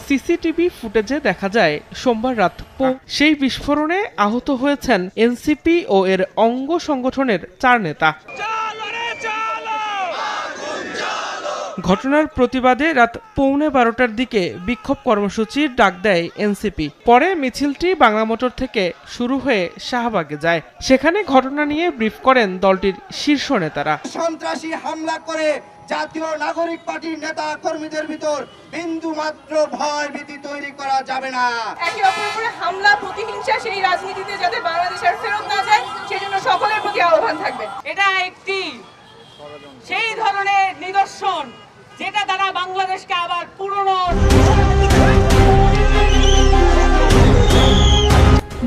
CCTV ফুটেজে দেখা যায় সোমবার রাত সেই বিস্ফোরণে আহত হয়েছেন এনসিপি ও এর অঙ্গ সংগঠনের 4 নেতা। ঘটনার প্রতিবাদে রাত 11:15টার দিকে বিক্ষোভ কর্মসূচির ডাক দেয় এনসিপি। পরে মিছিলটি বাংলা মোটর থেকে শুরু হয়ে শাহবাগে যায়। সেখানে ঘটনা নিয়ে ব্রিফ করেন দলটির শীর্ষ নেতারা। সন্ত্রাসী হামলা করে জাতীয় নাগরিক পার্টির নেতা কর্মীদের ভিতর বিন্দু মাত্র ভয় ভীতি তৈরি করা যাবে না। একে অপরের উপরে হামলা প্রতিহিংসা সেই রাজনীতিতে যাতে বাংলাদেশের ফেরত না যায় সেজন্য সকলের প্রতি আহ্বান থাকবে। এটা একটি সেই ধরনের নিদর্শন যেটা দ্বারা বাংলাদেশকে আবার পুরনো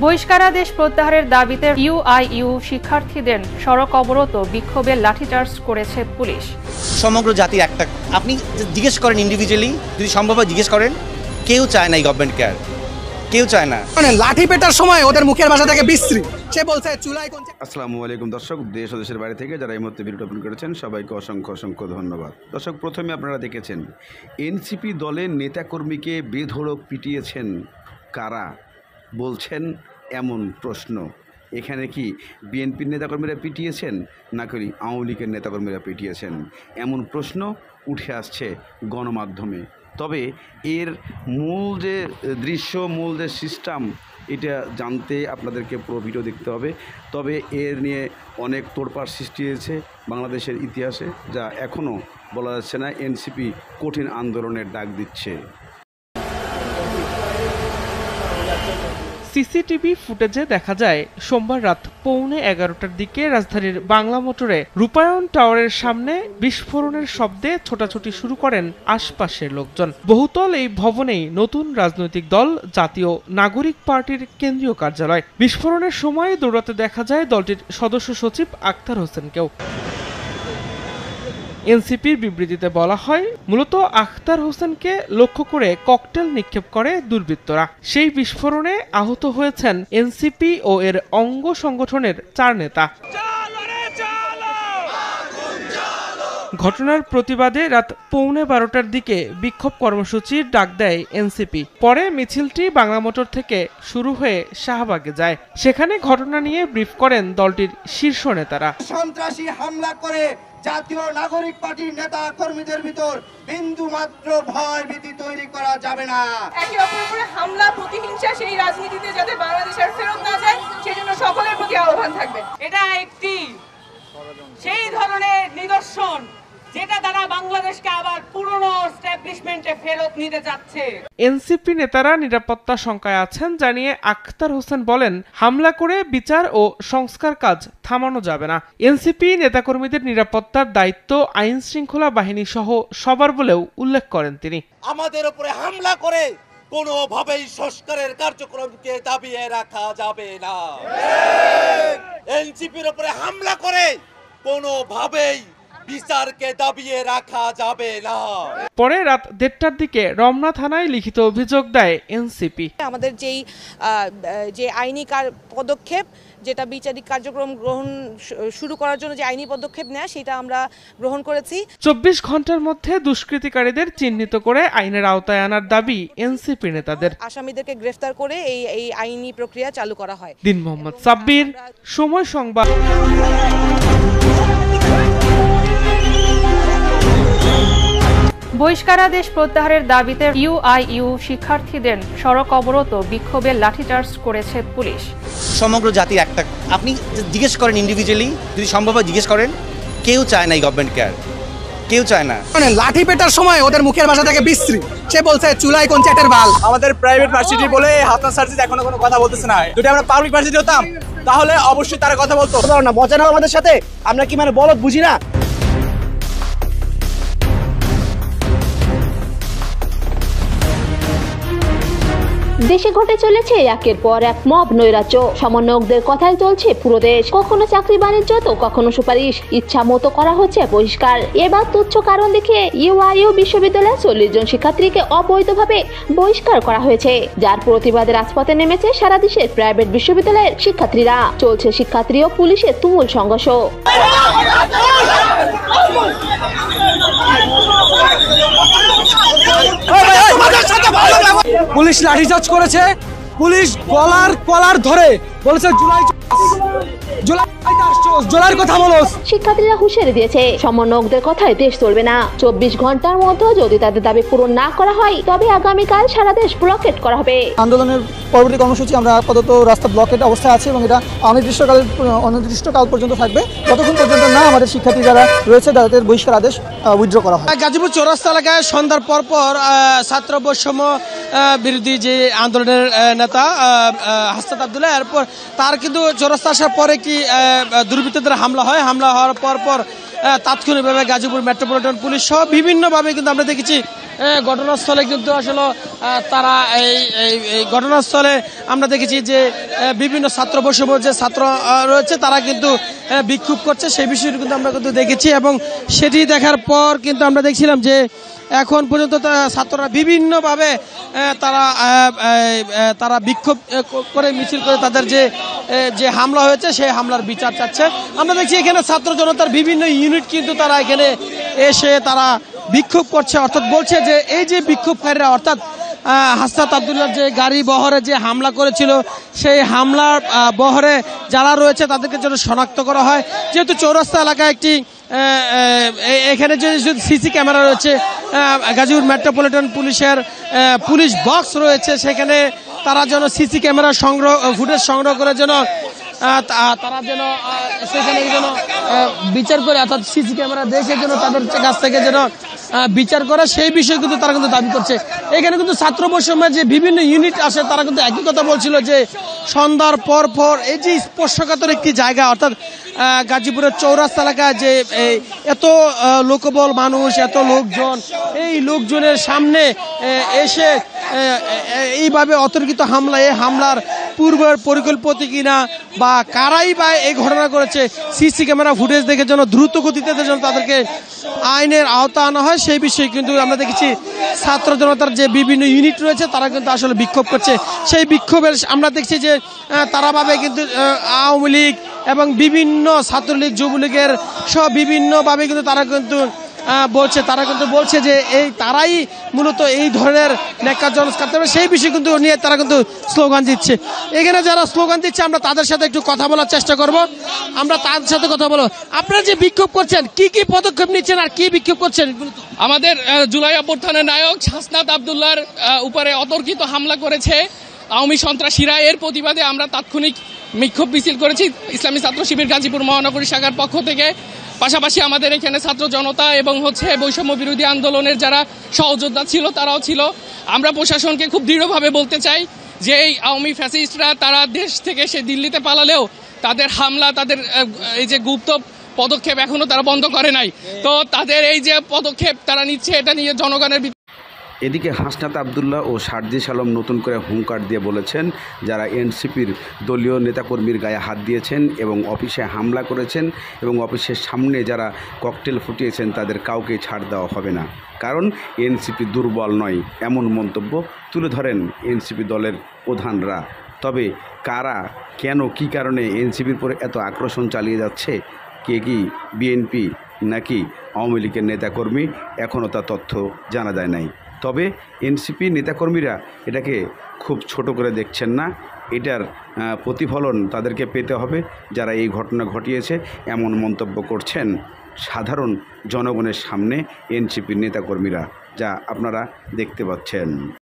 বহিষ্কারাদেশ প্রত্যাহারের দাবিতে ইউআইইউ শিক্ষার্থীদের সড়ক অবরোধ ও বিক্ষোভে লাঠিচার্জ করেছে পুলিশ। সমগ্র জাতির একটা, আপনি জিজ্ঞেস করেন ইন্ডিভিজুয়ালি, যদি সম্ভব হয় জিজ্ঞেস করেন, কেউ চায় না এই গভর্নমেন্ট কেয়ার, কেউ চায় না। লাঠি পেটার সময় ওদের মুখের ভাষা থেকে বিশ্রী, সে বলছে চুলাই কোন। আসসালামু আলাইকুম দর্শক, দেশ ও দেশের বাইরে থেকে যারা এই মুহূর্তে ভিডিওটা ওপেন করেছেন সবাইকে অসংখ্য অসংখ্য ধন্যবাদ। দর্শক, প্রথমে আপনারা দেখেছেন এনসিপি দলের নেতাকর্মীকে বেধড়ক পিটিয়েছেন কারা, বলছেন এমন প্রশ্ন। এখানে কি বিএনপির নেতাকর্মীরা পিটিয়েছেন নাকি আওয়ামী লীগের নেতাকর্মীরা পিটিয়েছেন, এমন প্রশ্ন উঠে আসছে গণমাধ্যমে। তবে এর মূল যে দৃশ্য, মূল যে সিস্টেম, এটা জানতে আপনাদেরকে পুরো ভিডিও দেখতে হবে। তবে এর নিয়ে অনেক তোড়পাড় সৃষ্টি হয়েছে বাংলাদেশের ইতিহাসে, যা এখনও বলা যাচ্ছে না। এনসিপি কঠিন আন্দোলনের ডাক দিচ্ছে। সিসিটিভি ফুটেজে দেখা যায় সোমবার রাত 11:15টার দিকে রাজধানীর বাংলা মোটরে রূপায়ণ টাওয়ারের সামনে বিস্ফোরণের শব্দে ছোটাছুটি শুরু করেন আশপাশের লোকজন। বহুতল এই ভবনেই নতুন রাজনৈতিক দল জাতীয় নাগরিক পার্টির কেন্দ্রীয় কার্যালয়। বিস্ফোরণের সময় দৌড়াতে দেখা যায় দলটির সদস্য সচিব আখতার হোসেনকেও। এনসিপির বিবৃতিতে বলা হয়, মূলত আখতার হোসেনকে লক্ষ্য করে ককটেল নিক্ষেপ করে দুর্বৃত্তরা। সেই বিস্ফোরণে আহত হয়েছেন এনসিপি ও এর অঙ্গ সংগঠনের 4 নেতা। ঘটনার প্রতিবাদে রাত 11:15টার দিকে বিক্ষোভ কর্মসূচির ডাক দেয় এনসিপি। পরে মিছিলটি বাংলা মোটর থেকে শুরু হয়ে শাহবাগে যায়। সেখানে ঘটনা নিয়ে ব্রিফ করেন দলটির শীর্ষ নেতারা। সন্ত্রাসী হামলা করে জাতীয় নাগরিক পার্টির নেতা কর্মীদের ভিতর বিন্দু মাত্র ভয় ভীতি তৈরি করা যাবে না। একে অপরের উপরে হামলা প্রতিহিংসা সেই রাজনীতিতে যাতে বাংলাদেশের ফেরত না যায় সেজন্য সকলের প্রতি আহ্বান থাকবে। এটা একটি সেই ধরনের নিদর্শন যেটা দ্বারা বাংলাদেশকে আবার পুরনো এস্টাবলিশমেন্টে ফেরত নিতে যাচ্ছে। এনসিপি নেতারা নিরাপত্তা শঙ্কায় আছেন জানিয়ে আখতার হোসেন বলেন, হামলা করে বিচার ও সংস্কার কাজ থামানো যাবে না। এনসিপি নেতাকর্মীদের নিরাপত্তার দায়িত্ব আইন শৃঙ্খলা বাহিনী সহ সবার বলেও উল্লেখ করেন তিনি। আমাদের উপরে হামলা করে কোনোভাবেই সংস্কারের কার্যক্রমকে দাবিয়ে রাখা যাবে না। এনসিপির উপরে হামলা করে কোনোভাবেই বিচারকে দাবিয়ে রাখা যাবে না। পরে রাত 1:30টার দিকে রমনা থানায় লিখিত অভিযোগ দেয় এনসিপি। আমাদের যে আইনি পদক্ষেপ, যেটা বিচারিক কার্যক্রম গ্রহণ শুরু করার জন্য যে আইনি পদক্ষেপ নেয় সেটা আমরা গ্রহণ করেছি। 24 ঘন্টার মধ্যে দুষ্কৃতিকারীদের চিহ্নিত করে আইনের আওতায় আনার দাবি এনসিপি নেতাদের। আসামিদেরকে গ্রেফতার করে এই আইনি প্রক্রিয়া চালু করা হয়। দিন মোহাম্মদ সাব্বির, সময় সংবাদ। বহিষ্কারাদেশ প্রত্যাহারের দাবিতে ইউআইইউ শিক্ষার্থীদের সড়ক অবরোধ ও বিক্ষোভে লাঠিচার্জ করেছে পুলিশ। সমগ্র জাতির একটা, আপনি জিজ্ঞেস করেন ইন্ডিভিজুয়ালি, যদি সম্ভব হয় জিজ্ঞেস করেন, কেউ চায় না এই গভর্নমেন্ট কেয়ার, কেউ চায় না। লাঠি পেটার সময় ওদের মুখের ভাষা থেকে বিশ্রী, সে বলছে চুলাই কোন চ্যাটের বাল। আমাদের প্রাইভেট ভার্সিটি বলে হাতনা সার্ভিস এখনো কোনো কথা বলতেছে না। যদি আমরা পাবলিক ভার্সিটি হতাম তাহলে অবশ্যই তারা কথা বলতো না। মজা নাও আমাদের সাথে, আমরা কি মানে বলদ বুঝি না। দেশে ঘটে চলেছে একের পর এক মব নৈরাজ্য। সমন্বয়কদের কথাই চলছে পুরো দেশ। কখনো চাকরি বাণিজ্য তো কখনো সুপারিশ, ইচ্ছা মতো করা হচ্ছে বহিষ্কার। এবার তুচ্ছ কারণ দেখিয়ে ইউআইইউ বিশ্ববিদ্যালয়ের 40 জন শিক্ষার্থীকে অবৈধভাবে বহিষ্কার করা হয়েছে, যার প্রতিবাদে রাজপথে নেমেছে সারা দেশের প্রাইভেট বিশ্ববিদ্যালয়ের শিক্ষার্থীরা। চলছে শিক্ষার্থী ও পুলিশের তুমুল সংঘর্ষ। পুলিশ লাঠিচার্জ করেছে, পুলিশ কলার ধরে বলেছে জুলাইয়ের কথা বলো। শিক্ষার্থীরা হুঁশিয়ারি দিয়েছে, সমন্বয়কদের কথায় দেশ চলবে না। 24 ঘন্টার মধ্যে যদি তাদের দাবি পূরণ না করা হয় তবে আগামীকাল সারা দেশ ব্লকেট করা হবে। আন্দোলনের পরবর্তী কর্মসূচি আমরা আপাতত রাস্তা ব্লকেট অবস্থায় আছে এবং এটা অনির্দিষ্টকাল পর্যন্ত থাকবে, যতক্ষণ পর্যন্ত না আমাদের শিক্ষার্থী যারা রয়েছে তাদের বহিষ্কার আদেশ উইথড্র করা হয়। গাজীপুর চৌরাস্তা এলাকায় সন্ধ্যার পর ছাত্র বৈষম্য বিরোধী যে আন্দোলনের নেতা হাসনাত আব্দুল্লাহ, এরপর তার কিন্তু চৌরাস্তা আসার পরে কি দুর্বৃত্তদের হামলা হয়। হামলা হওয়ার পর তাৎক্ষণিকভাবে গাজীপুর মেট্রোপলিটন পুলিশ সহ বিভিন্নভাবে কিন্তু আমরা দেখেছি ঘটনাস্থলে কিন্তু আসলে তারা এই ঘটনাস্থলে আমরা দেখেছি যে বিভিন্ন ছাত্র বৈষম্য যে ছাত্র রয়েছে তারা কিন্তু বিক্ষোভ করছে, সেই বিষয়টি কিন্তু আমরা কিন্তু দেখেছি। এবং সেটি দেখার পর কিন্তু আমরা দেখছিলাম যে এখন পর্যন্ত ছাত্ররা বিভিন্নভাবে তারা বিক্ষোভ করে মিছিল করে তাদের যে হামলা হয়েছে সেই হামলার বিচার চাচ্ছে। আমরা দেখছি এখানে ছাত্র জনতার বিভিন্ন ইউনিট কিন্তু তারা এখানে এসে তারা বিক্ষোভ করছে, অর্থাৎ বলছে যে এই যে বিক্ষোভকারীরা অর্থাৎ হাসনাত আব্দুল্লাহর যে গাড়ি বহরে যে হামলা করেছিল সেই হামলার বহরে যারা রয়েছে তাদেরকে যেন শনাক্ত করা হয়। যেহেতু চৌরাস্তা এলাকায় একটি এখানে যে সিসি ক্যামেরা রয়েছে, গাজীপুর মেট্রোপলিটন পুলিশের পুলিশ বক্স রয়েছে, সেখানে তারা যেন সিসি ক্যামেরা ফুটেজ সংগ্রহ করে যেন তারা যেন সেখানে যেন বিচার করে, অর্থাৎ সিসি ক্যামেরা দেখে যেন তাদের কাছ থেকে যেন বিচার করে, সেই বিষয়ে কিন্তু তারা কিন্তু দাবি করছে। এখানে কিন্তু ছাত্র বৈষম্যের যে বিভিন্ন ইউনিট আসে তারা কিন্তু একই কথা বলছিল যে সন্ধ্যার পর এই যে স্পর্শকাতর একটি জায়গা, অর্থাৎ গাজীপুরের চৌরাস্তা এলাকায় যে এত লোকবল মানুষ, এত লোকজন, এই লোকজনের সামনে এসে এইভাবে অতর্কিত হামলা, এই হামলার পূর্বের পরিকল্পিত কিনা বা কারাই বা এই ঘটনা করেছে, সিসি ক্যামেরা ফুটেজ দেখে যেন দ্রুত গতিতে যেন তাদেরকে আইনের আওতা আনা হয়, সেই বিষয়ে কিন্তু আমরা দেখেছি ছাত্র জনতার যে বিভিন্ন ইউনিট রয়েছে তারা কিন্তু আসলে বিক্ষোভ করছে। সেই বিক্ষোভের আমরা দেখছি যে তারা ভাবে কিন্তু আওয়ামী লীগ এবং বিভিন্ন ছাত্রলীগ যুবলীগের সহ বিভিন্নভাবে কিন্তু তারা কিন্তু বলছে যে এই তারাই মূলত এই ধরনের ন্যাক্কারজনক করতে হবে, সেই বিষয় কিন্তু নিয়ে তারা কিন্তু স্লোগান দিচ্ছে। এখানে যারা স্লোগান দিচ্ছে আমরা তাদের সাথে একটু কথা বলার চেষ্টা করব। আমরা তাদের সাথে কথা বলবো। আপনারা যে বিক্ষোভ করছেন কি কি পদক্ষেপ নিচ্ছেন আর কি বিক্ষোভ করছেন? আমাদের জুলাই অভ্যুত্থানের নায়ক হাসনাত আব্দুল্লাহর উপরে অতর্কিত হামলা করেছে আওয়ামী সন্ত্রাসীরা, এর প্রতিবাদে আমরা তাৎক্ষণিক বিক্ষোভ মিছিল করেছি ইসলামী ছাত্র শিবির গাজীপুর মহানগরী শাখার পক্ষ থেকে। পাশাপাশি আমাদের এখানে ছাত্র জনতা এবং বৈষম্য বিরোধী আন্দোলনের যারা সহযোদ্ধা ছিল তারাও ছিল। আমরা প্রশাসনকে খুব দৃঢ়ভাবে বলতে চাই যে এই আওয়ামী ফ্যাসিস্টরা তারা দেশ থেকে সে দিল্লিতে পালালেও তাদের হামলা, তাদের এই যে গুপ্ত পদক্ষেপ এখনো তারা বন্ধ করে নাই। তো তাদের এই যে পদক্ষেপ তারা নিচ্ছে, এটা নিয়ে জনগণের এদিকে হাসনাত আব্দুল্লাহ ও সার্জিস আলম নতুন করে হুঙ্কার দিয়ে বলেছেন যারা এনসিপির দলীয় নেতাকর্মীর গায়ে হাত দিয়েছেন এবং অফিসে হামলা করেছেন এবং অফিসের সামনে যারা ককটেল ফুটিয়েছেন তাদের কাউকে ছাড় দেওয়া হবে না, কারণ এনসিপি দুর্বল নয়, এমন মন্তব্য তুলে ধরেন এনসিপি দলের প্রধানরা। তবে কারা, কেন, কী কারণে এনসিপির পরে এত আক্রোশন চালিয়ে যাচ্ছে, কে কি বিএনপি নাকি আওয়ামী লীগের নেতাকর্মী, এখনও তা তথ্য জানা যায় নাই। তবে এনসিপি নেতাকর্মীরা এটাকে খুব ছোট করে দেখছেন না, এটার প্রতিফলন তাদেরকে পেতে হবে যারা এই ঘটনা ঘটিয়েছে, এমন মন্তব্য করছেন সাধারণ জনগণের সামনে এনসিপির নেতাকর্মীরা, যা আপনারা দেখতে পাচ্ছেন।